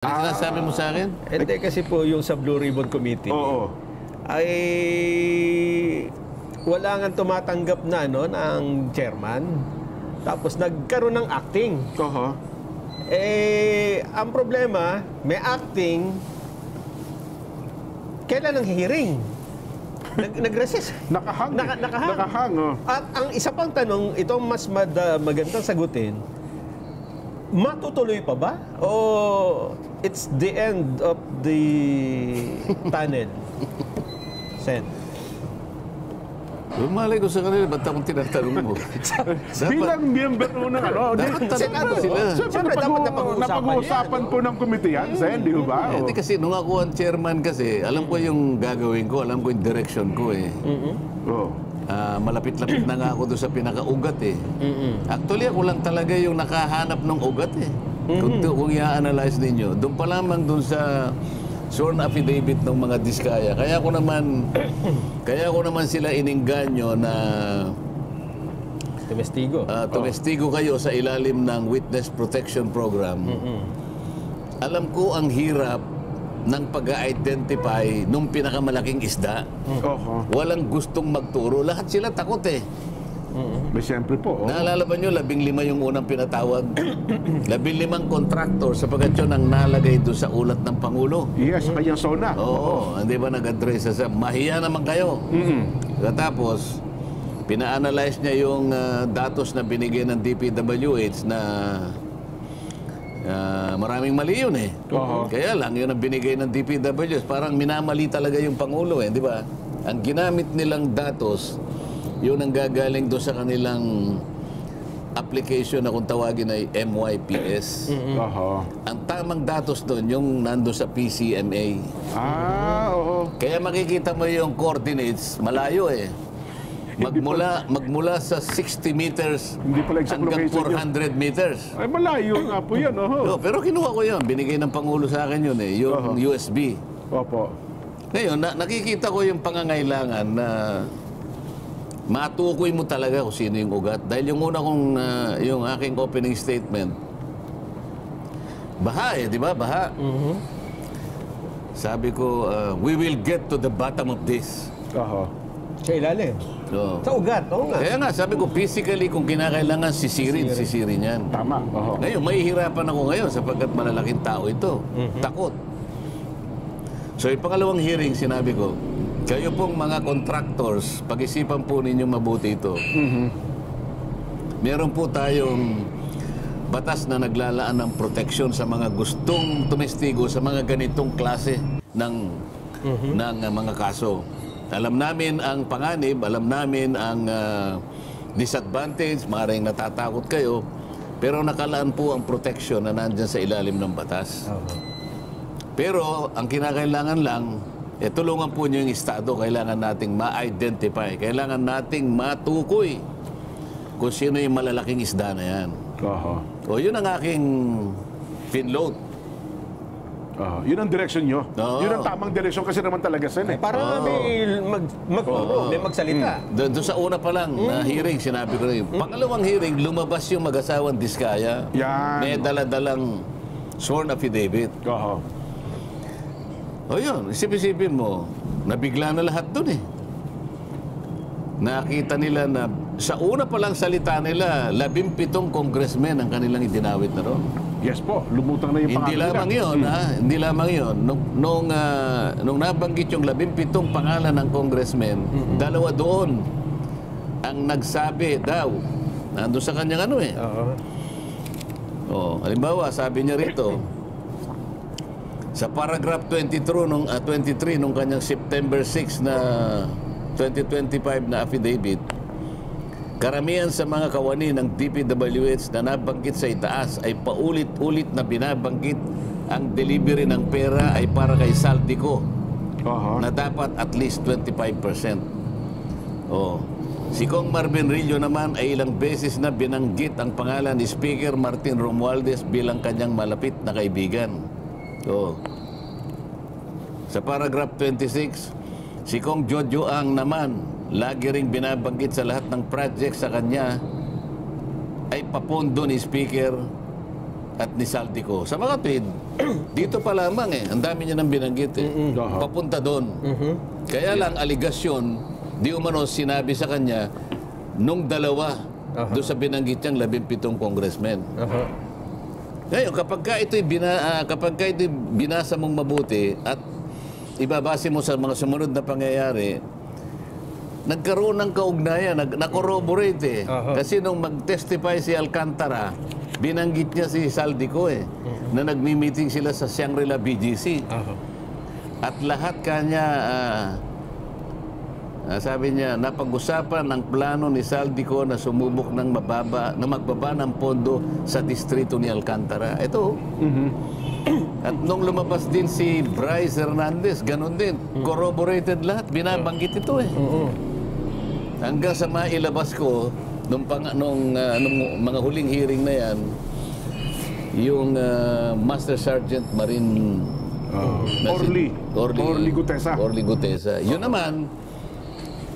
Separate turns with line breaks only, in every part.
Ano sinasabi mo sa akin?
Hindi kasi po yung sa Blue Ribbon Committee ay wala nga tumatanggap na ng chairman. Tapos nagkaroon ng acting. Ang problema, may acting, kailan ang hearing? Nag-recess.
Nakahang. Nakahang.
At ang isa pang tanong, itong mas magandang sagutin, matutuloy pa ba? O it's the end of the tunnel? Sen.
Malay ko sa kanila, ba't akong tinatanong mo?
Bilang member mo ng
dapat tanong sila.
Siyempre, dapat
napag-uusapan po ng komite yan, Sen, di ba?
Hindi kasi, nung ako ang chairman kasi, alam ko yung gagawin ko, alam ko yung direction ko eh. Malapit-lapit na nga ako doon sa pinaka-ugat eh. Actually, ako lang talaga yung nakahanap ng ugat eh. Kung i-analyze ninyo, doon pa lamang doon sa sworn affidavit ng mga diskaya. Kaya ko naman sila iningganyo na tumestigo kayo sa ilalim ng Witness Protection Program. Alam ko ang hirap ng pag-identify nung pinakamalaking isda. Walang gustong magturo. Lahat sila takot eh.
May siyempre po.
Naalala ba nyo, 15 yung unang pinatawag? 15 contractor sapagkat yun ang nalagay doon sa ulat ng Pangulo.
Yes, sa kanyang zona.
Oo, hindi ba nag-address sa mahiya naman kayo. Tapos, pina-analyze niya yung datos na binigay ng DPWH na maraming mali yun eh. Kaya lang, yun ang binigay ng DPWH. Parang minamali talaga yung Pangulo eh, di ba? Ang ginamit nilang datos, yun ang gagaling doon sa kanilang application na kung tawagin ay MYPS. Ang tamang datos doon, yung nandun sa PCMA. Kaya makikita mo yung coordinates, malayo eh. Magmula sa 60 meters hanggang 400 meters.
Ay, malayo nga po yan.
Pero kinuha ko yun. Binigay ng Pangulo sa akin yun eh. Yung USB. Ngayon, nakikita ko yung pangangailangan na matukoy mo talaga kung sino yung ugat. Dahil yung una kong, yung aking opening statement, baha eh, di ba? Baha. Sabi ko, we will get to the bottom of this.
Sa ilalim. Sa ugat, oo nga.
Kaya nga, sabi ko, physically, kung kinakailangan sisirin yan.
Tama.
Ngayon, mahihirapan ako ngayon sapagkat malalaking tao ito. Takot. So, yung pangalawang hearing, sinabi ko, kayo pong mga contractors, pag-isipan po ninyo mabuti ito. Meron po tayong batas na naglalaan ng proteksyon sa mga gustong tumestigo sa mga ganitong klase ng mga kaso. Alam namin ang panganib, alam namin ang disadvantage, maaaring natatakot kayo, pero nakalaan po ang proteksyon na nandyan sa ilalim ng batas. Pero ang kinakailangan lang, tulungan po niyo yung Estado. Kailangan nating ma-identify. Kailangan nating matukoy kung sino yung malalaking isda na yan. Yun ang aking pinload.
Yun ang direksyon nyo. Yun ang tamang direksyon kasi naman talaga, Sen.
Para may magsalita.
Doon sa una pa lang na hearing, sinabi ko rin. Pangalawang hearing, lumabas yung mag-asawang diskaya. May dala-dalang sworn affidavit. Yun, isip-isipin mo, nabigla na lahat dun eh. Nakita nila na sa una pa lang salita nila, 17 congressmen ang kanilang idinawit na ron.
Yes po, lumutang na yung pangalan.
Hindi lamang yun, hindi lamang yun. Nung nabanggit yung 17 pangalan ng congressmen, dalawa doon ang nagsabi daw, nandun sa kanyang halimbawa, sabi niya rito, sa paragraph 23 nung kanyang September 6 na 2025 na affidavit, karamihan sa mga kawani ng DPWH na nabanggit sa itaas ay paulit-ulit na binabanggit ang delivery ng pera ay para kay Saldico na dapat at least 25%. Si Kong Marvin Rillo naman ay ilang beses na binanggit ang pangalan ni Speaker Martin Romualdez bilang kanyang malapit na kaibigan. Sa paragraph 26, si Kong Jojo Ang naman, lagi ring binabanggit sa lahat ng project sa kanya ay papondo ni Speaker at ni Saldico. Sa mga tweet, dito pa lamang ang dami niya nang binanggit papunta doon. Kaya lang, aligasyon, di umano sinabi sa kanya, nung dalawa, doon sa binanggit niyang 17 congressmen. Ngayon, kapag ka ito'y binasa mong mabuti at ibabase mo sa mga sumunod na pangyayari, nagkaroon ng kaugnayan, na-corroborate Kasi nung mag-testify si Alcantara, binanggit niya si Saldico na nagmi-meeting sila sa Shangri-La BGC. At lahat kanya, sabi niya, napag-usapan ang plano ni Saldico na sumubok ng magbaba ng pondo sa distrito ni Alcantara. Ito. At nung lumabas din si Bryce Hernandez, ganun din. Corroborated lahat. Binabanggit ito Hanggang sa mailabas ko, nung mga huling hearing na yan, yung Master Sergeant Marine
Orly Gutesa.
Orly Gutesa. Yun naman,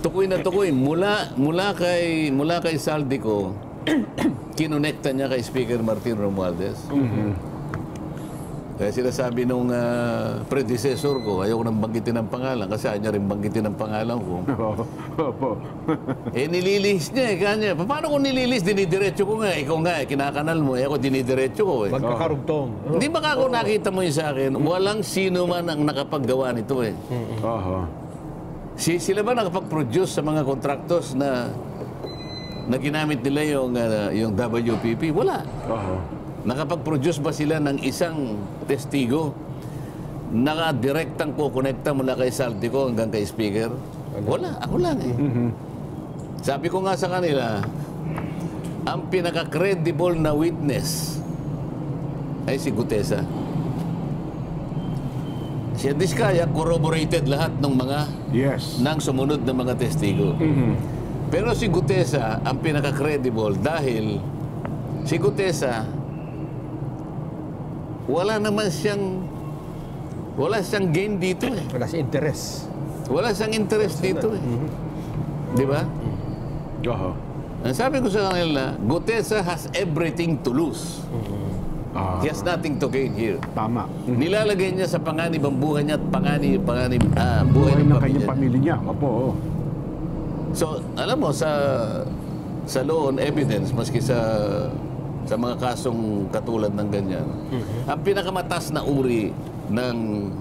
tukoy na tukoy. Mula kay Saldico, kinonekta niya kay Speaker Martin Romualdez. Kaya sinasabi nung predecessor ko, ayaw ko nang banggitin ang pangalan kasi ayaw niya rin banggitin ang pangalan ko. Nililihis niya kanya. Paano kung nililihis? Dinidiretso ko nga. Ikaw nga, kinakanal mo. Ako dinidiretso ko
Magkakarugtong.
Hindi ba ako nakita mo yun sa akin? Walang sino man ang nakapaggawa nito Sila ba nakapag-produce sa mga contractors na ginamit nila yung WPP? Wala. Nakapag-produce ba sila ng isang testigo? Naka-direktang kukonekta mula kay Saldico hanggang kay Speaker? Wala. Ako lang Sabi ko nga sa kanila, ang pinaka-credible na witness ay si Gutesa. Si Diskaya corroborated lahat ng mga ng sumunod na mga testigo. Pero si Gutesa ang pinaka-credible dahil si Gutesa wala siyang gain dito
Wala siyang interest.
Wala siyang interest dito Di ba? Ang sabi ko sa kanila, Gutesa has everything to lose. He has nothing to gain here.
Tama.
Nilalagay niya sa panganib ang buhay niya at buhay ng
pamilya niya.
So, alam mo, sa law on evidence, maski sa mga kasong katulad ng ganyan, ang pinakamataas na uri ng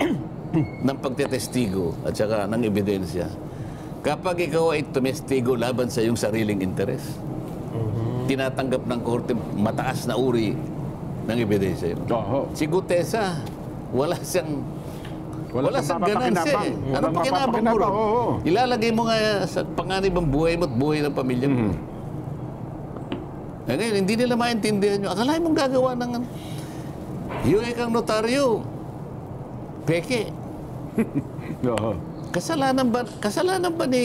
pagtetestigo at saka ng ebidensya, kapag ikaw ay tumestigo laban sa iyong sariling interes, tinatanggap ng korte mataas na uri ng ebidensya yun. Si Gutesa, wala siyang ganansya Ano pakinabang mo ron? Ilalagay mo nga sa panganib ang buhay mo at buhay ng pamilya mo. Ngayon, hindi nila maintindihan nyo. Akalain mong gagawa ng yung ikang notaryo. Peke. Kasalanan ba ni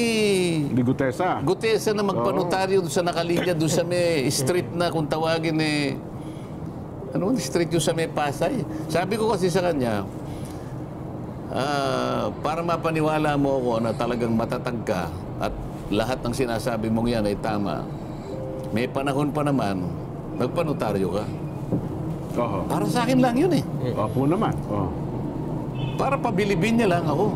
Gutesa?
Gutesa na magpanotaryo doon sa nakalinya, doon sa may street na kung tawagin ano street yung sa may Pasay? Sabi ko kasi sa kanya, para mapaniwala mo ako na talagang matatag ka at lahat ng sinasabi mong yan ay tama, may panahon pa naman, magpanotaryo ka. Para sa akin lang yun
Opo naman.
Para pabilibin niya lang ako.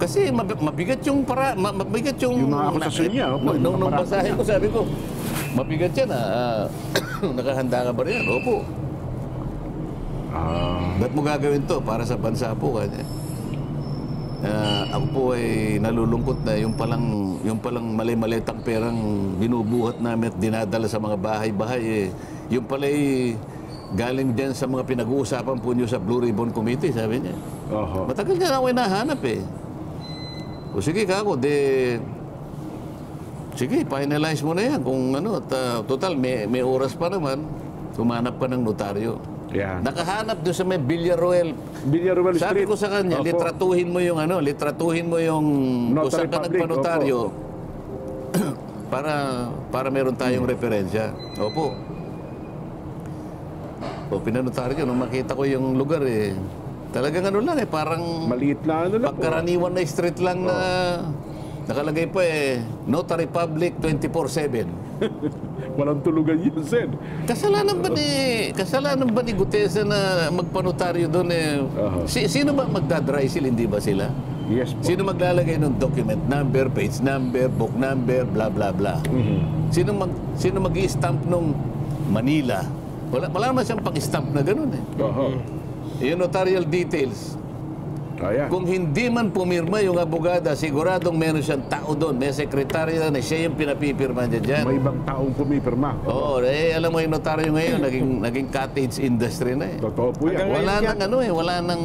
Kasi mabigat yung
mga akusasyon niya.
Nung basahin ko, sabi ko, mabigat yan nakahanda ka ba rin? Opo. Ba't mo gagawin to? Para sa bansa po kanya. Ako po ay nalulungkot na yung palang mali-malitang perang binubuhat namin at dinadala sa mga bahay-bahay yung pala ay galing dyan sa mga pinag-uusapan po niyo sa Blue Ribbon Committee, sabi niya. Matagal niya na ako hinahanap O sige kako, sige, finalize mo na yan kung total may oras pa naman, humanap ka ng notaryo. Nakahanap doon sa may Villaruel Street. Sabi ko sa kanya, litratuhin mo yung kung saan ka nagpanotaryo para meron tayong referensya. Opo. Pinanotaryo, nung makita ko yung lugar talagang lang parang
maliit na
pagkaraniwan na street lang na Nakalagay pa Notary Public 24/7.
Walang tulugan yun, Sen.
Kasalanan ba ni Gutesa na magpanotaryo doon sino ba magdadry seal, hindi ba sila?
Yes po.
Sino maglalagay ng document number, page number, book number, bla bla bla? Sino mag-i-stamp nung Manila? Wala naman siyang pang-stamp na gano'n Yung notarial details. Kung hindi man pumirma yung abogada, siguradong meron siyang tao doon. May sekretarya na siya yung pinapipirma niya dyan.
May ibang taong pumipirma.
Oo, alam mo yung notaryo ngayon, naging cottage industry na
Totoo po yan.
Wala nang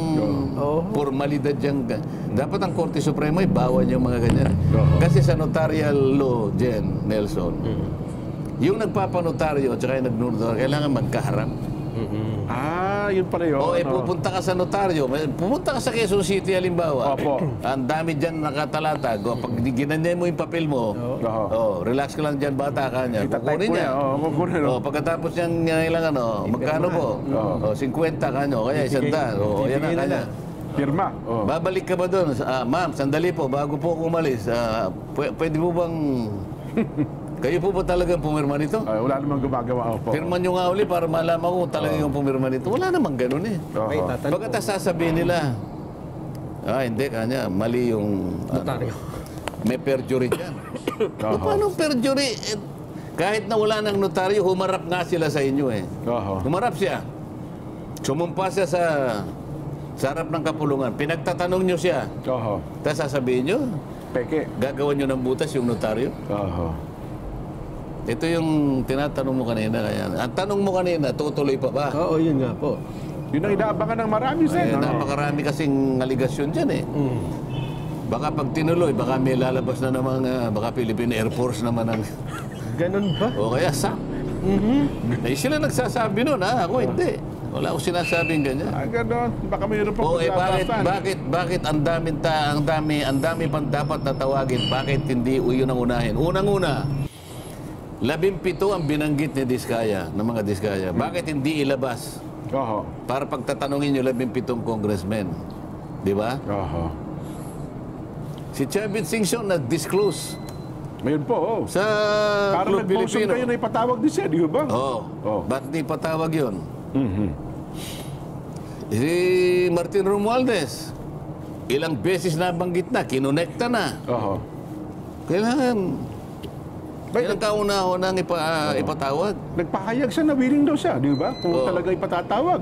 formalidad dyan. Dapat ang Korte Suprema ay bawal yung mga ganyan. Kasi sa notarial law, Nelson, yung nagpapanotaryo at saka yung nagnotaryo, kailangan magkaharap.
Yun pala yun.
Pupunta ka sa notaryo. Pupunta ka sa Quezon City, halimbawa.
Opo.
Ang dami dyan nakatalatag. Pag ginanyan mo yung papel mo, relax ka lang dyan, bata ka niya. Kukunin niya. Pagkatapos niyang kailangan, magkano po? 50 ka nyo, kaya 100. Yan ang kanya.
Pirma.
Babalik ka ba doon? Ma'am, sandali po, bago po umalis, pwede po bang... Kayo po ba talagang pumirma nito?
Wala namang gumagawa po.
Pirma nyo nga uli para malaman ko talagang pumirma nito. Wala namang ganun Pagkatapos sasabihin nila, hindi kanya, mali yung... may perjury dyan. Paano perjury? Kahit na wala ng notaryo, humarap nga sila sa inyo Humarap siya. Sumumpa siya sa harap ng kapulungan. Pinagtatanong nyo siya. Tapos sasabihin nyo,
peke.
Gagawan nyo ng butas yung notaryo. Ito yung tinatanong mo kanina. Ang tanong mo kanina, tutuloy pa ba?
Oo, yun nga po.
Yun ang inaabangan ng marami, Sen.
Napakarami kasing aligasyon dyan Baka pag tinuloy, baka may lalabas na namang, baka Philippine Air Force naman ang...
Ganun ba?
O kaya SAP. Sila nagsasabi nun, ako hindi. Wala akong sinasabing ganyan.
Ganon. Baka mayroon pa
bakit ang dami pang dapat na tawagin? Bakit hindi yun ang unahin? Unang-una, 17 ang binanggit ni Diskaya, ng mga Diskaya. Bakit hindi ilabas? Para pagtatanungin yung 17 congressmen. Di ba? Si Chavit Singson nag-disclose.
Ngayon po,
sa
Club Filipino. Kayo na ipatawag din siya, di ba?
Ba't di patawag yun? Si Martin Romualdez, ilang beses nabanggit na, kinonekta na. Kailangan ilang kauna-unang ipatawag.
Nagpahayag siya na willing daw siya, di ba? Kung talaga ipatatawag.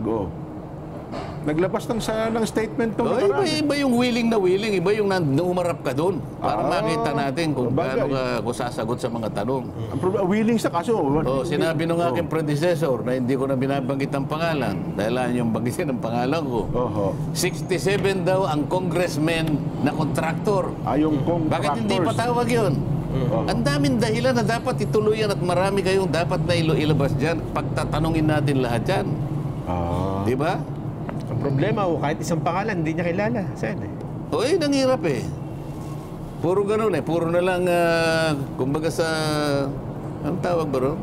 Naglabas ng statement to.
Iba yung willing na willing, iba yung umarap ka doon. Para makita natin kung paano ka sasagot sa mga tanong.
Willing sa kaso.
Sinabi nung aking predecessor na hindi ko na binabanggit ang pangalan dahil yung banggitin ang pangalan ko. 67 daw ang congressman na kontraktor.
Yung contractors.
Bakit hindi patawag yun? Ang daming dahilan na dapat ituluyan at marami kayong dapat na ilabas dyan. Pagtatanungin natin lahat dyan. Di ba?
Ang problema, kahit isang pangalan, hindi niya kilala. Saan
nanghirap Puro ganun Puro na lang, kumbaga sa, anong tawag ba ron?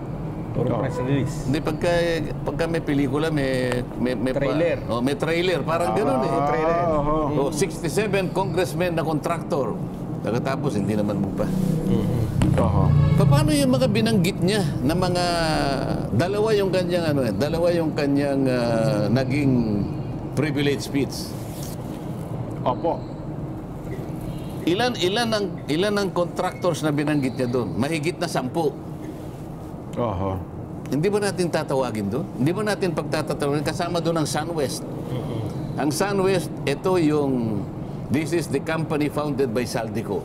Puro press release.
Hindi, pagka may pelikula, may
trailer.
May trailer. Parang ganun
trailer.
67 congressmen na kontraktor. Pagkatapos, hindi naman magpa. Paano yung mga binanggit niya na mga dalawa yung kanyang naging privilege speech. Ilan ang contractors na binanggit niya doon? Mahigit na 10. Hindi ba natin tatawagin doon? Hindi ba natin pagtatatawagin? Kasama doon ang SunWest. Ang SunWest, this is the company founded by Saldico.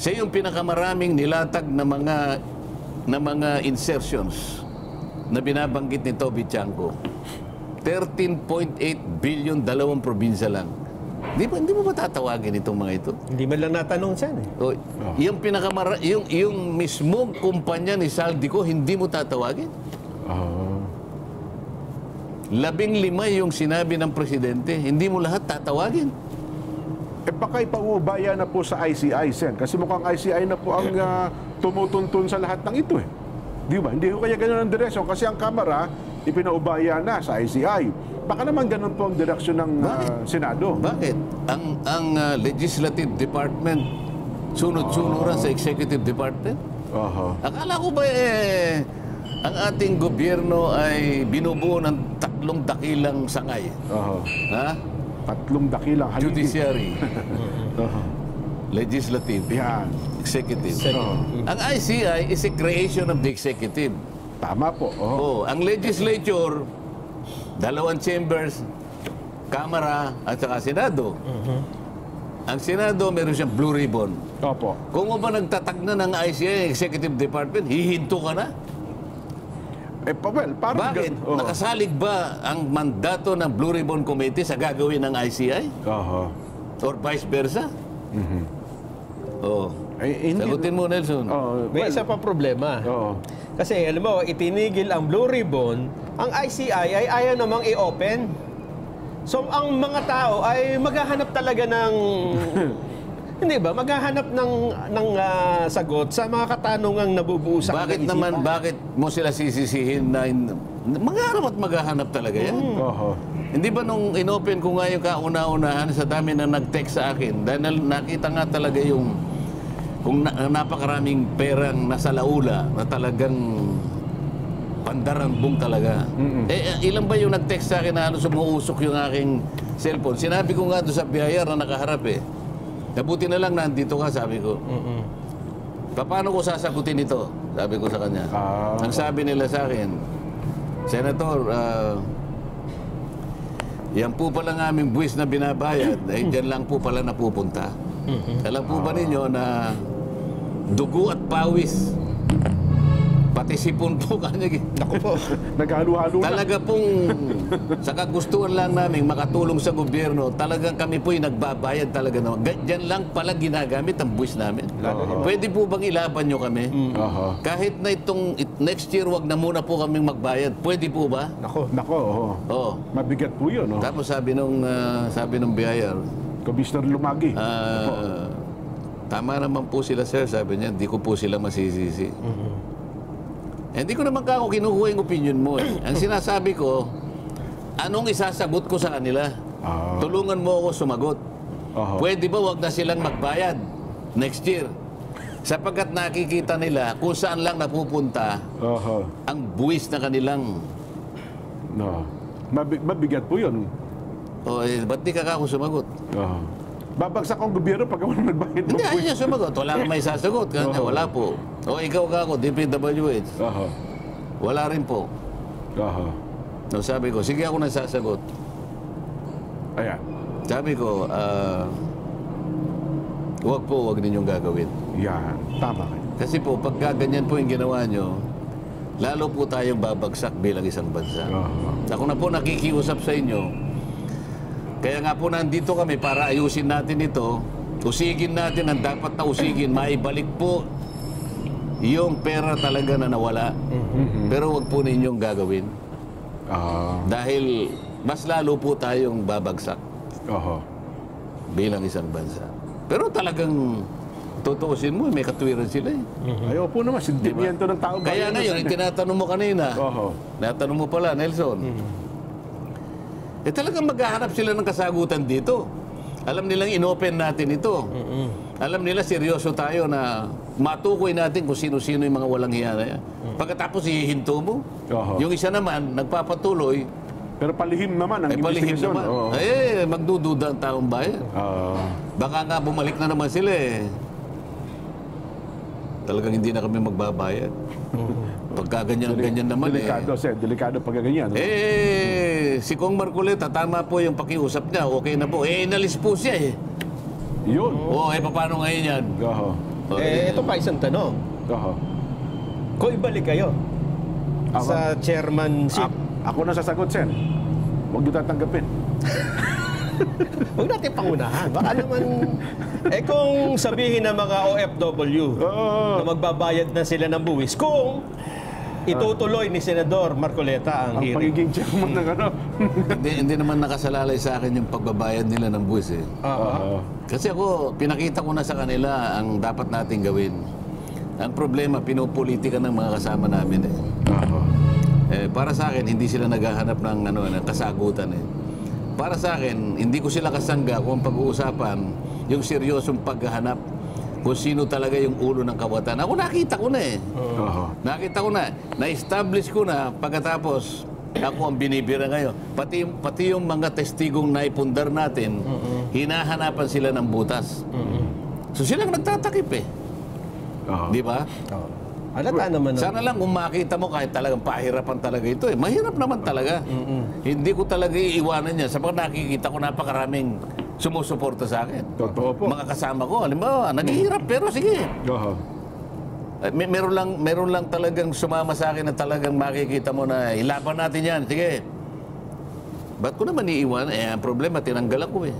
Siya yung pinakamaraming nilatag na mga insertions na binabanggit ni Toby Chanko. 13.8 billion, 2 probinsya lang. Hindi mo ba tatawagin itong mga ito?
Hindi man lang natanong siya
Yung mismong kumpanya ni Saldico, hindi mo tatawagin? 15 yung sinabi ng presidente, hindi mo lahat tatawagin?
Baka ipaubaya na po sa ICI, Sen. Kasi mukhang ICI na po ang tumutuntun sa lahat ng ito Di ba? Hindi ko kaya ganun ang direksyon. Kasi ang Kamara, ipinaubaya na sa ICI. Baka naman ganun po ang direksyon ng Senado.
Bakit? Ang Legislative Department sunod-sunuran sa executive department.
Oho.
Akala ko ba ang ating gobyerno ay binubuo ng 3 dakilang sangay.
Oho.
Ha?
3 dakilang haligi.
Judiciary,
Oho.
legislative,
Yan.
executive.
Oho.
Ang ICI is a creation of the executive.
Tama po. Oho.
Ang legislature, 2 chambers, Kamara at saka Senado. Ang Senado, meron siyang blue ribbon.
Opo.
Kung ba nagtatag na ng ICI, Executive Department, hihinto ka na?
Well, parang...
Bakit?
Oho.
Nakasalig ba ang mandato ng Blue Ribbon Committee sa gagawin ng ICI?
Oho.
Or vice versa? Oh.
Eh, hindi-
Sagutin mo, Nelson.
Oh,
May isa pa problema.
Oo.
Kasi alam mo, itinigil ang Blue Ribbon, ang ICI ay ayaw namang i-open. So ang mga tao ay maghahanap talaga ng hindi ba? Maghahanap ng sagot sa mga katanungang nabubuo sa
Bakit
kanilang
naman,
isipan.
bakit mo sila sisisihin na maghahanap talaga yan?
Oho.
Hindi ba nung inopen ko nga yung kauna-unahan sa dami na nag-text sa akin, dahil nakita nga talaga yung kung napakaraming perang nasa laula na talagang pandarambong talaga. Ilan ba yung nag-text sa akin na sumuusok yung aking cellphone? Sinabi ko nga doon sa biyayar na nakaharap Nabuti na lang nandito ka, sabi ko. Paano ko sasagutin ito? Sabi ko sa kanya. Ang sabi nila sa akin, Senator, yan po pala ng aming buwis na binabayad, ay dyan lang po pala napupunta. Alam po ba ninyo na dugo at pawis, pati sipon po kanya.
Naku po.
Naghalo-halo na.
Talaga pong sa kagustuhan lang namin makatulong sa gobyerno, talagang kami po'y nagbabayad talaga naman. Diyan lang pala ginagamit ang buwis namin. Pwede po bang ilaban nyo kami?
Oho.
Kahit na itong next year, wag na muna po kaming magbayad. Pwede po ba?
Naku.
Nako, oho.
Oo.
Mabigat po yun, no?
Tapos sabi nung biyayar,
Commissioner Lumagi.
tama naman po sila, sir. Sabi niya, hindi ko po sila masisisi. Hindi ko naman kako kinukuha yung opinion mo. Ang sinasabi ko, anong isasagot ko sa kanila? Tulungan mo ako sumagot.
Oho.
Pwede ba wag na silang magbayad next year? Sapagkat nakikita nila kung saan lang napupunta
Oho.
ang buwis na kanilang...
No. Mabigat po yun.
ba't di ka kako sumagot?
Oho. Babagsak ang gobyerno pag walang nagbayad mo
Hindi,
po.
ayaw niya sumagot. Wala kang may sasagot. Kanya, wala po. O ikaw kako, DPWH.
Oho.
Wala rin po.
Oho.
No, sabi ko, sige ako nagsasagot.
Ayan.
Sabi ko, wag ninyong gagawin.
Yan. Tama kayo.
Kasi po, pagka ganyan po yung ginawa nyo, lalo po tayong babagsak bilang isang bansa. Ako na po nakikiusap sa inyo. Kaya nga po nandito kami para ayusin natin ito. Usigin natin ang dapat na usigin. Maibalik po yung pera talaga na nawala. Pero wag po ninyong gagawin. Dahil mas lalo po tayong babagsak
Oho.
bilang isang bansa. Pero talagang tutuusin mo, may katwiran sila
Ayaw po naman. Sentimiento ng tao.
Kaya ngayon, yung tinatanong mo kanina,
Oho.
natanong mo pala, Nelson, talagang maghahanap sila ng kasagutan dito. Alam nilang inopen natin ito. Alam nila seryoso tayo na matukoy natin kung sino-sino yung mga walang hiya na yan. Pagkatapos hihinto mo, yung isa naman, nagpapatuloy,
Pero palihim naman ang
palihim
investigasyon.
naman.
Oo.
Magdududa ang taong bayan. Baka nga bumalik na naman sila Talagang hindi na kami magbabayad. Pagka ganyan naman
Delikado, sir. Delikado pag ganyan.
si Kong Marcoleta, tama po yung pakiusap niya. Okay na po. Inalis po siya
Yun.
Paano ngayon yan?
Oho.
Ito pa isang tanong.
Oho.
Kung ibalik kayo sa chairmanship,
Ako na sasagot, sir. Huwag niyo tatanggapin.
huwag natin pangunahan. Baka naman, kung sabihin ng mga OFW na magbabayad na sila ng buwis, kung itutuloy ni Senador Marcoleta ang
Ang
hearing.
pagiging chairman ng ano.
hindi naman nakasalalay sa akin yung pagbabayad nila ng buwis Kasi ako, pinakita ko na sa kanila ang dapat nating gawin. Ang problema, pinupolitika ng mga kasama namin para sa akin, hindi sila naghahanap ng kasagutan Para sa akin, hindi ko sila kasangga kung pag-uusapan yung seryosong paghahanap kung sino talaga yung ulo ng kawatan. Ako nakita ko na eh. Nakita ko na. Na-establish ko na pagkatapos ako ang binibira ngayon. Pati yung mga testigong naipundar natin, hinahanapan sila ng butas. So silang nagtatakip eh. Di ba?
Alata naman.
Sana lang kung makita mo kahit talagang pahirapan talaga ito eh. Mahirap naman talaga. Hindi ko talaga iiwanan yan. Sapagkat nakikita ko napakaraming sumusuporta sa akin.
Totoo po.
Mga kasama ko, halimbawa, naghihirap pero sige. Meron lang talagang sumama sa akin na talagang makikita mo na ilaban natin yan. Sige. Ba't ko naman iiwan? Ang problema, tinanggal ako eh.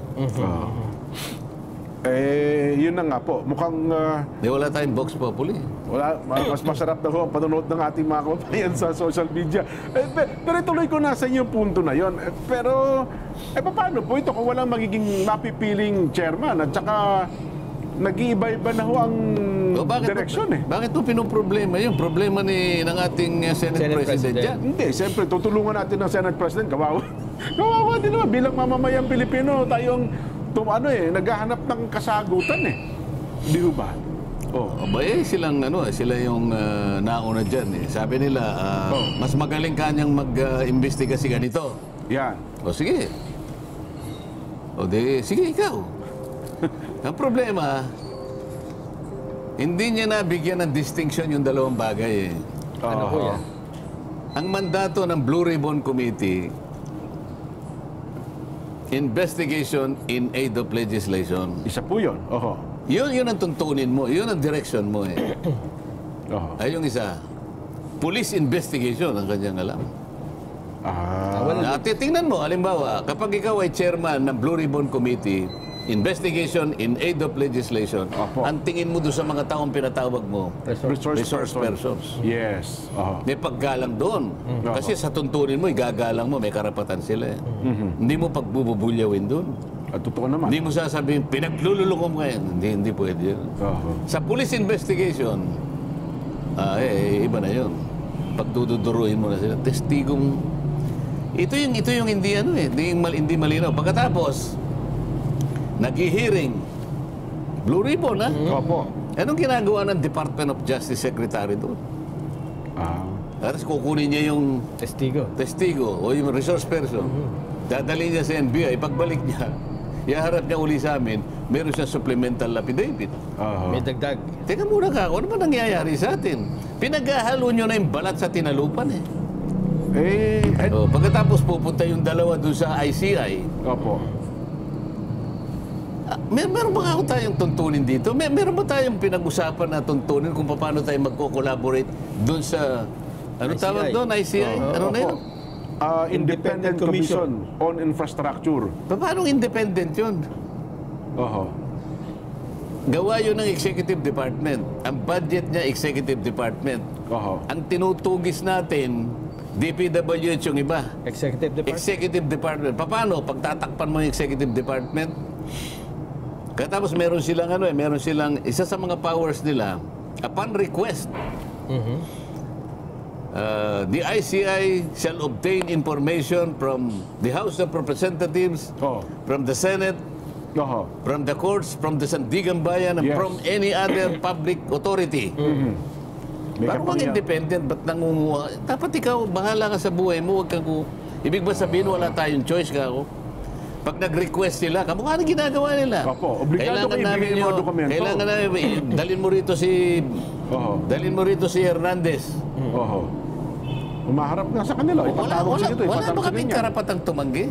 Yun na nga po. Mukhang...
Di wala tayong Vox Populi.
Wala, mas masarap na ho ang panonood ng ating mga kababayan sa social media. Pero ituloy ko na sa inyo punto na yon. Pero, paano po ito kung walang magiging mapipiling chairman at saka nag-iiba-iba na ho ang direksyon eh?
Bakit po pinoproblema yun? Problema ng ating Senate President dyan.
Hindi, siyempre, tutulungan natin ng Senate President. Kawawa. Kawawa din naman. Bilang mamamayang Pilipino, tayong naghahanap ng kasagutan eh. Di ba?
Sila yung nauna dyan eh. Sabi nila, mas magaling kanyang mag-imbestiga si ganito.
Yan.
Sige. Sige ikaw. Ang problema, hindi niya nabigyan ng distinction yung dalawang bagay eh.
Ano po yan?
Ang mandato ng Blue Ribbon Committee, investigation in aid of legislation.
Isa po yun.
Yun ang tuntunin mo. Yun ang direction mo eh. Ay yung isa, police investigation ang kanyang alam. Tingnan mo, halimbawa, kapag ikaw ay chairman ng Blue Ribbon Committee, investigation in aid of legislation, ang tingin mo doon sa mga taong pinatawag mo, resource persons.
Yes.
May paggalang doon. Kasi sa tuntunin mo, igagalang mo, may karapatan sila. Hindi mo pagbububulyawin doon.
Totoo naman.
Hindi mo sasabihin, pinaglululungom ka yan. Hindi pwede yun. Sa police investigation, iba na yun. Pagduduruin mo na sila. Testigong, ito yung hindi malinaw. Pagkatapos, nag-hearing, Blue Ribbon, ha?
Opo.
Anong ginagawa ng Department of Justice Secretary doon? Tapos kukunin niya yung testigo o yung resource person. Dadali niya sa NBI. Pagbalik niya, iharap niya uli sa amin, meron siyang supplemental affidavit.
May dagdag.
Teka muna ka, ano ba nangyayari sa atin? Pinaghahalo niyo na yung balat sa tinalupan eh. Pagkatapos pupunta yung dalawa doon sa ICI.
Opo.
Meron ba tayong tuntunin dito? Meron ba tayong pinag-usapan na tuntunin kung paano tayo magko-collaborate doon sa, tawag doon, ICI? Ano na yun?
Independent Commission on Infrastructure.
Paano independent yun? Gawa yun ng Executive Department. Ang budget niya, Executive Department. Ang tinutugis natin, DPWH yung iba. Executive Department. Paano? Pagtatakpan mo yung Executive Department, katapos meron silang isa sa mga powers nila, upon request, the ICI shall obtain information from the House of Representatives, from the Senate, from the courts, from the Sandigan Bayan, and from any other public authority. Parang independent, ba't nangunguha? Dapat ikaw, bahala ka sa buhay mo, huwag kang ibig ba sabihin, wala tayong choice ka ako? Pag nag-request sila, kamukha na ginagawa nila.
Obligado kayo ibigay mga dokumento.
Kailangan namin, dalhin mo rito si Hernandez.
Umaharap nga sa kanila.
Wala ba kaming karapatang tumanggi?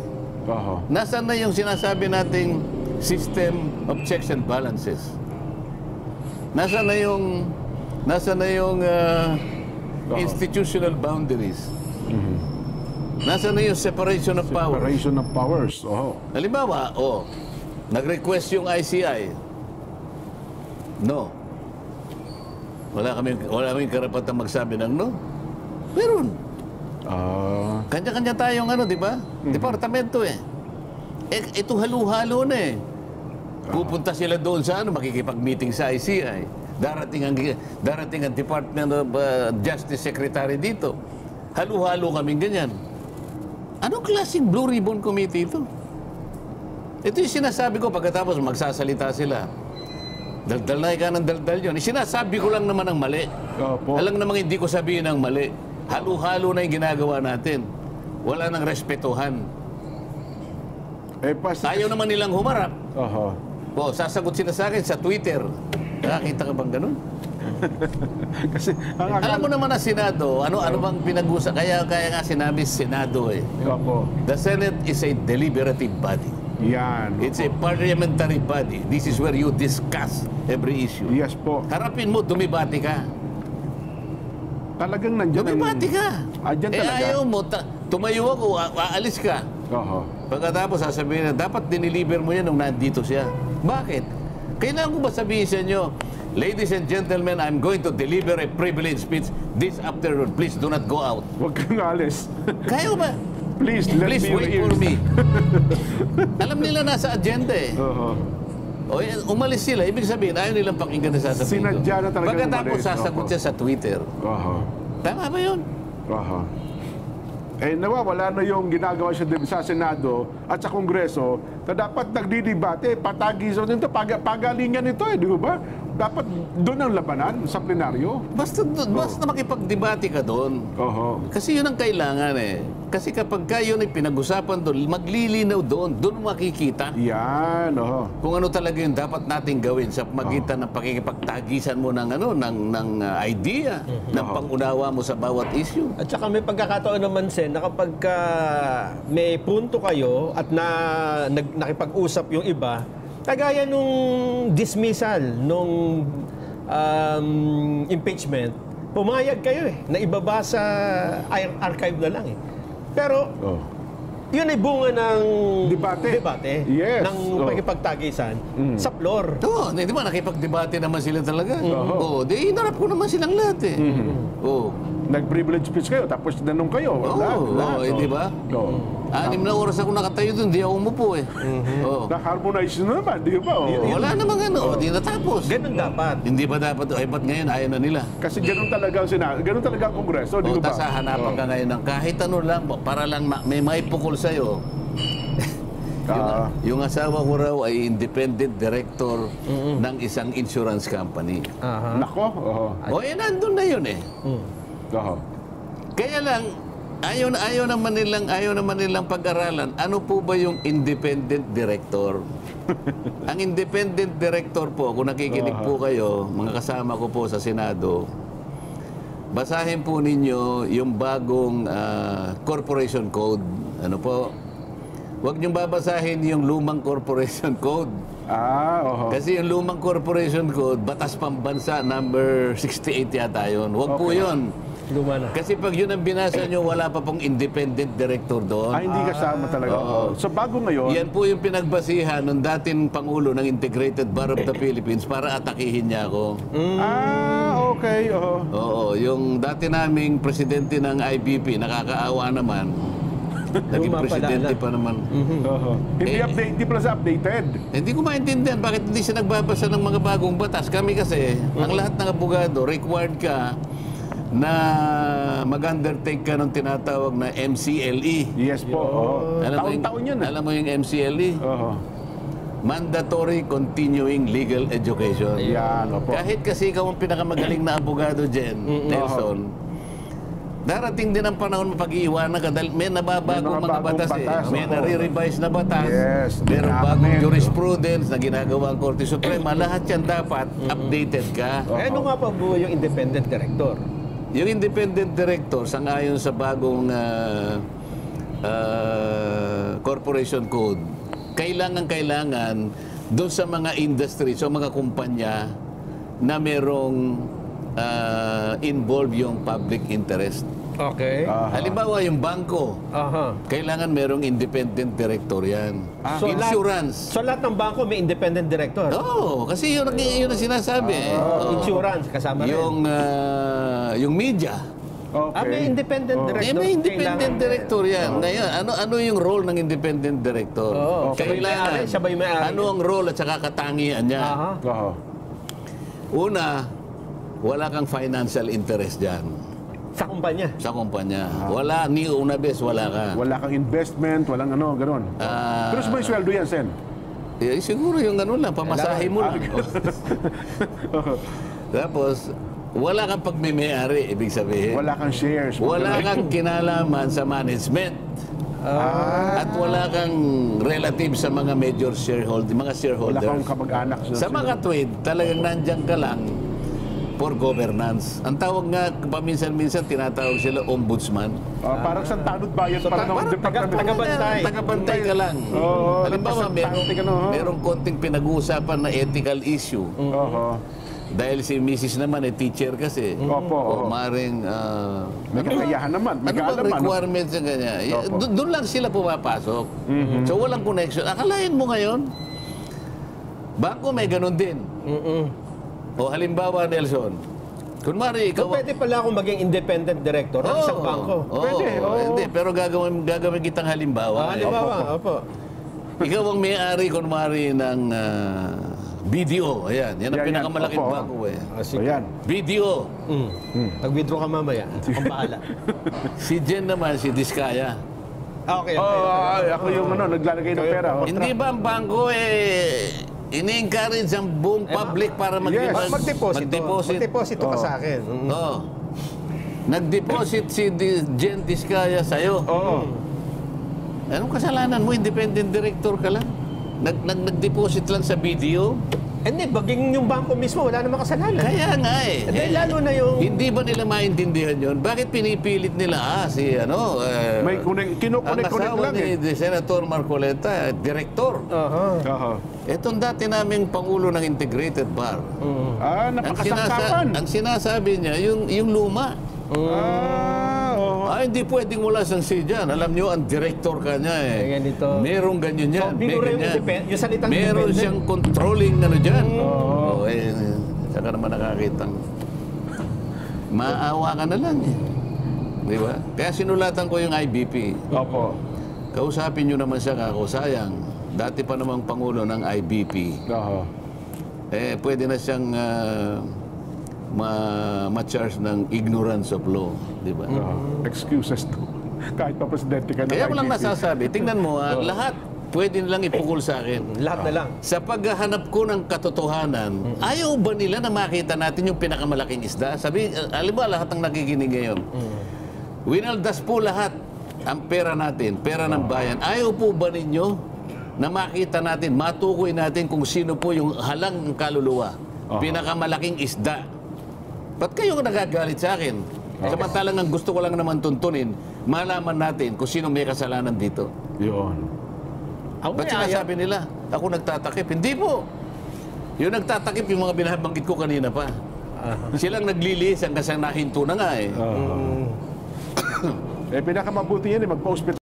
Nasaan na yung sinasabi nating system of checks and balances? Nasaan na yung institutional boundaries? Nasaan na yung separation of powers?
Separation of powers,
Halimbawa, nag-request yung ICI. No. Wala kaming karapatang magsabi ng no. Meron. Kanya-kanya tayong di ba? Departamento eh. Ito halo-halo na eh. Pupunta sila doon sa makikipag-meeting sa ICI. Darating ang Department of Justice Secretary dito. Halo-halo kaming ganyan. Anong klaseng Blue Ribbon Committee ito? Ito yung sinasabi ko pagkatapos magsasalita sila. Daldal na ka ng daldal yun. Sinasabi ko lang naman ang mali.
Opo.
Alam namang hindi ko sabihin ang mali. Halo-halo na yung ginagawa natin. Wala nang respetuhan. Ayaw naman nilang humarap.
Oho.
Sasagot sila sa akin sa Twitter. Nakakita ka bang ganun?
Kasi,
Alam mo naman na Senado, ano bang pinag-usap? Kaya nga sinabi Senado eh.
Opo.
The Senate is a deliberative body.
Yan.
It's a parliamentary body. This is where you discuss every issue.
Yes po.
Harapin mo, dumibati ka.
Talagang nandiyan.
Dumibati ka.
Andyan talaga.
Ayaw mo, tumayo ako, aalis ka.
Oho.
Pagkatapos sasabihin na, dapat diniliver mo yan nung nandito siya. Bakit? Kailangan ko ba sabihin sa inyo, ladies and gentlemen, I'm going to deliver a privilege speech this afternoon. Please do not go out.
Huwag kang alis.
Kaya ba?
Please, let
Please
me
wait for me. Alam nila nasa agenda eh.
Oho.
Umalis sila. Ibig sabihin, ayaw nilang pakinggan na sasabihin ko.
Sinadya na talaga
Pagkatapos
umalis.
sasagot siya sa Twitter.
Oho.
Tama ba yun?
Oho. Nawawala na yung ginagawa siya sa Senado at sa Kongreso na dapat nagdidebate, patagisan nito, pagalingan nito di ba? Dapat doon ang labanan sa plenaryo.
Basta makipagdebate ka doon.
Oho.
Kasi yun ang kailangan eh. Kasi kapag yun ay pinag-usapan doon, maglilinaw doon, doon makikita
Yan, oho.
kung ano talaga yung dapat nating gawin sa magitan ng pakikipagtagisan mo ng idea, ng pangunawa mo sa bawat issue.
At saka may pagkakataon naman, Sen, na kapag may punto kayo at nakipag-usap yung iba, kagaya nung dismissal, nung impeachment, pumayag kayo na ibaba sa archive na lang eh. Pero, yun ay bunga ng debate
Yes.
ng pagkipagtagisan sa floor.
Oo, di ba nakipagdebate naman sila talaga? Oo, di inarap ko naman silang lahat eh. Oo.
Nag-privilege speech kayo, tapos tinanong kayo.
Oo, di ba? 6 na oras ako nakatayo doon, di ako umupo eh. Oo.
Na-harmonize na naman, di ba?
Wala namang di natapos.
Ganun dapat.
Hindi ba dapat, ba't ngayon ayaw na nila?
Kasi ganun talaga ang Senado, ganun talaga ang Kongreso, di ba?
Tapos hahanapan ka ngayon ng kahit ano lang, para lang may maipukol sa'yo. Yung asawa ko raw ay independent director ng isang insurance company.
Nako,
Nandun na yun eh.
Oho.
Kaya lang, ayaw naman nilang pag-aralan, ano po ba yung independent director? Ang independent director po, kung nakikinig po kayo, mga kasama ko po sa Senado, basahin po ninyo yung bagong corporation code. Ano po? Huwag niyong babasahin yung lumang corporation code.
Oho.
Kasi yung lumang corporation code, Batas Pambansa number 68 yata yun. Huwag po yun.
Luma na.
Kasi pag yun ang binasa nyo, wala pa pong independent director doon.
Hindi kasama talaga. So bago ngayon,
Yan po yung pinagbasihan ng dating Pangulo ng Integrated Bar of the Philippines para atakihin niya ako.
okay.
Oo, yung dati naming presidente ng IBP, nakakaawa naman. Naging presidente pa naman.
Hindi pala sa updated.
Hindi ko maintindihan bakit hindi siya nagbabasa ng mga bagong batas. Kami kasi, ang lahat ng abogado, required ka na mag-undertake ka ng tinatawag na MCLE.
Yes po. Taon-taon yun.
Alam mo yung MCLE? Mandatory Continuing Legal Education.
Yan, opo.
Kahit kasi ikaw ang pinakamagaling na abogado dyan, Nelson, darating din ang panahon mapag-iiwanan ka dahil may nababagong mga batas eh. May nare-revise na batas.
Yes.
Meron bagong jurisprudence na ginagawa ang Korte Suprema. Lahat yan dapat updated ka.
Ano nga pa po yung independent director?
Yung independent director, sangayon sa bagong corporation code, kailangan doon sa mga industry, sa mga kumpanya na merong involve yung public interest.
Okay.
Halimbawa, yung bangko, kailangan merong independent director yan. Insurance.
So lahat ng bangko may independent director?
Oo, kasi yun ang sinasabi.
Insurance, kasama rin.
Yung media.
May independent director.
May independent director yan. Ngayon, ano yung role ng independent director? Kailangan,
siya ba yung may-ari?
ano ang role at saka katangian niya? Una, wala kang financial interest dyan.
Sa kumpanya?
Sa kumpanya. Wala, ni una bes, wala ka.
Wala kang investment, walang gano'n. Pero may sweldo yan, Sen.
siguro yung ano lang, pamasahe mo lang. Tapos, wala kang pagmimay-ari, ibig sabihin.
Wala kang shares.
Wala kang kinalaman sa management. At wala kang relative sa mga major shareholders, mga shareholders.
Wala kang kamag-anak.
Sa mga tweed, talagang nandyan ka lang for governance. Ang tawag nga, paminsan-minsan, tinatawag sila ombudsman.
Parang sa tanod bayan pa ng department.
Tagabantay.
Tagabantay ka lang.
Oo,
Halimbawa,
representante ka, no?
merong konting pinag-uusapan na ethical issue.
Oo.
Dahil si Mrs. naman teacher kasi.
Opo.
O maring...
May kakayahan naman. May
ano bang
kaalaman.
requirements na ganyan?
Opo.
Doon lang sila pumapasok. So walang connection. Akalain mo ngayon, bangko may ganun din. O halimbawa, Nelson, kunwari ikaw...
So, pwede pala akong maging independent director ng isang bangko.
Pwede, oo.
Hindi, pero gagawin kitang halimbawa.
Halimbawa, opo.
Ikaw ang may-ari, kunwari, ng BDO. Ayan, yan ang
Yan,
pinakamalaking
opo.
bangko.
Ayan.
BDO.
Pag-withdraw ka mamaya, akong bahala.
Si Jen naman, si Diskaya.
Okay.
Ako yung naglalagay ng pera.
Hindi ba ang bangko ini-encourage ang buong public para
Mag-deposit.
mag-deposit?
Mag-deposito ka sa akin.
Oo. Nag-deposit si Jen Diskaya sa'yo.
Oo.
Anong kasalanan mo? Independent director ka lang. Nag-deposit lang sa BDO.
Hindi, baging yung bangko mismo, wala namang kasalanan.
Kaya nga
Lalo na yung...
Hindi ba nila maintindihan yun? Bakit pinipilit nila,
May
ang
kinukunik-kunik
asawa
lang
ni Senator Marcoleta, direktor.
Oo.
Itong dati naming Pangulo ng Integrated Bar.
Napakasangkapan.
Ang sinasabi niya, yung luma. Hindi pwedeng wala siyang say dyan. Alam niyo, ang director ka niya
ganito.
merong ganyan yan.
So, binuro yung salitang
meron
independent.
siyang controlling dyan. Saka naman nakakitang maawa ka na lang. Di ba? Kaya sinulatan ko yung IBP.
Opo.
Kausapin niyo naman siya kako. Sayang, dati pa namang Pangulo ng IBP.
Oo.
Pwede na siyang ma-charge ng ignorance of law, di ba?
Excuses to. Kahit pa presidente ka na.
Kaya ko lang nasasabi, tingnan mo, lahat pwede nilang ipukul sa akin.
Lahat na lang.
Sa paghahanap ko ng katotohanan, ayaw ba nila na makita natin yung pinakamalaking isda? Sabi, alam ba lahat ng nakikinig ngayon? Winaldas po lahat ang pera natin, pera ng bayan. Ayaw po ba ninyo na makita natin, matukoy natin kung sino po yung halang ng kaluluwa? Pinakamalaking isda. Ba't kayo nagagalit sa akin? Samantalang ang gusto ko lang naman tuntunin, malaman natin kung sino may kasalanan dito.
Yun.
Ba't sinasabi nila, ako nagtatakip? Hindi po. Yung nagtatakip, yung mga binabanggit ko kanina pa. Silang nagliliis hanggang sa nahinto na nga
Pinakamabuti yan magpa-hospital.